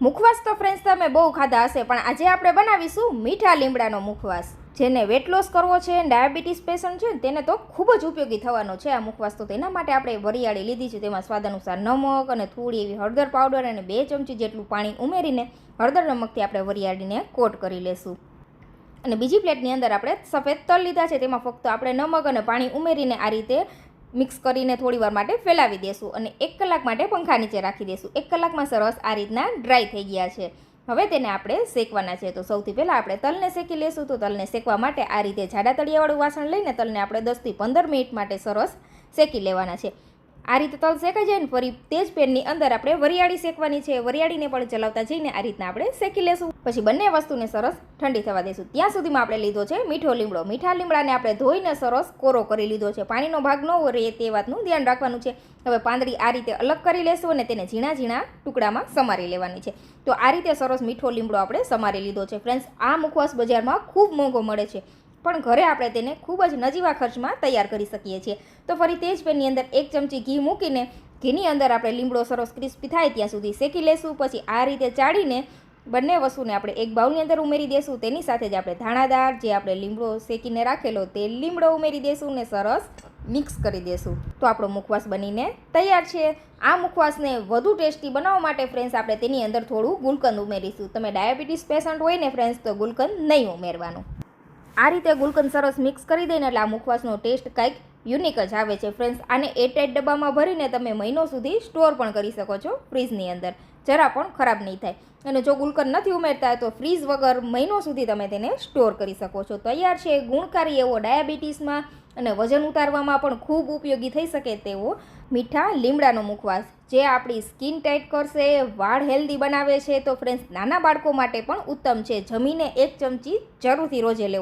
મુખવાસ તો ફ્રેન્ડ્સ તમે બહુ ખાધા હશે, પણ આજે આપણે બનાવીશું મીઠા લીમડાનો મુખવાસ. જેને વેટ લોસ કરવો છે, ડાયાબિટીસ પેશન્ટ છે તેને તો ખૂબ જ ઉપયોગી થવાનો છે આ મુખવાસ. તો તેના માટે આપણે વરિયાળી લીધી છે, તેમાં સ્વાદ અનુસાર નમક અને થોડી એવી હળદર પાવડર અને 2 ચમચી જેટલું પાણી ઉમેરીને હળદર નમકથી આપણે વરિયાળીને કોટ કરી લેશું. અને બીજી પ્લેટની અંદર આપણે સફેદ તલ લીધા છે, તેમાં ફક્ત આપણે નમક અને પાણી ઉમેરીને આ રીતે મિક્સ કરીને થોડીવાર માટે ફેલાવી દેશું અને 1 કલાક માટે પંખા નીચે રાખી દેશું. 1 કલાકમાં સરસ આ રીતના ડ્રાય થઈ ગયા છે. હવે તેને આપણે શેકવાના છે. તો સૌથી પહેલાં આપણે તલને શેકી લેશું. તો તલને શેકવા માટે આ રીતે જાડા તળિયાવાળું વાસણ લઈને તલને આપણે 10 થી 15 મિનિટ માટે સરસ શેકી લેવાના છે. આ રીતે તલ શેકાઈ જાય ને ફરી તે જ પેનની અંદર આપણે વરિયાળી શેકવાની છે. વરિયાળીને પણ ચલાવતા જઈને આ રીતના આપણે શેકી લેશું. પછી બંને વસ્તુને સરસ ઠંડી થવા દઈશું. ત્યાં સુધીમાં આપણે લીધો છે મીઠો લીમડો. મીઠા લીમડાને આપણે ધોઈને સરસ કોરો કરી લીધો છે. પાણીનો ભાગ ન રહે તે વાતનું ધ્યાન રાખવાનું છે. હવે પાંદડી આ રીતે અલગ કરી લેશું અને તેને ઝીણા ઝીણા ટુકડામાં સમારી લેવાની છે. તો આ રીતે સરસ મીઠો લીમડો આપણે સમારી લીધો છે. ફ્રેન્ડ્સ, આ મુખવાસ બજારમાં ખૂબ મોંઘો મળે છે, પણ ઘરે આપણે તેને ખૂબ જ નજીવા ખર્ચમાં તૈયાર કરી શકીએ છીએ. તો ફરી તે જ પેનની અંદર 1 ચમચી ઘી મૂકીને ઘીની અંદર આપણે લીમડો સરસ ક્રિસ્પી થાય ત્યાં સુધી શેકી લેશું. પછી આ રીતે ચાળીને બંને વસ્તુને આપણે એક બાઉલની અંદર ઉમેરી દેશું. તેની સાથે જ આપણે ધાણાદાળ, જે આપણે લીમડો શેકીને રાખેલો તે લીમડો ઉમેરી દેશું ને સરસ મિક્સ કરી દેશું. તો આપણો મુખવાસ બનીને તૈયાર છે. આ મુખવાસને વધુ ટેસ્ટી બનાવવા માટે ફ્રેન્ડ્સ આપણે તેની અંદર થોડું ગુલકંદ ઉમેરીશું. તમે ડાયાબિટીસ પેશન્ટ હોય ને ફ્રેન્ડ્સ, તો ગુલકંદ નહીં ઉમેરવાનું. આ રીતે ગુલકંદ સરસ મિક્સ કરી દઈને એટલે આ મુખવાસનો ટેસ્ટ કંઈક યુનિક જ આવે છે. ફ્રેન્ડ્સ, આને એરટાઇટ ડબ્બામાં ભરીને તમે મહિનો સુધી સ્ટોર પણ કરી શકો છો ફ્રીજની અંદર, જરા પણ ખરાબ નહીં થાય. અને જો ગુલકંદ નથી ઉમેરતા તો ફ્રીઝ વગર મહિનો સુધી તમે તેને સ્ટોર કરી શકો છો. તૈયાર છે ગુણકારી એવો ડાયાબિટીસમાં અને વજન ઉતારવામાં પણ ખૂબ ઉપયોગી થઈ શકે તેવો મીઠા લીમડાનો મુખવાસ, જે આપણી સ્કિન ટાઇટ કરશે, વાળ હેલ્ધી બનાવે છે. તો ફ્રેન્ડ્સ, નાના બાળકો માટે પણ ઉત્તમ છે. જમીને 1 ચમચી જરૂરથી રોજે લેવો.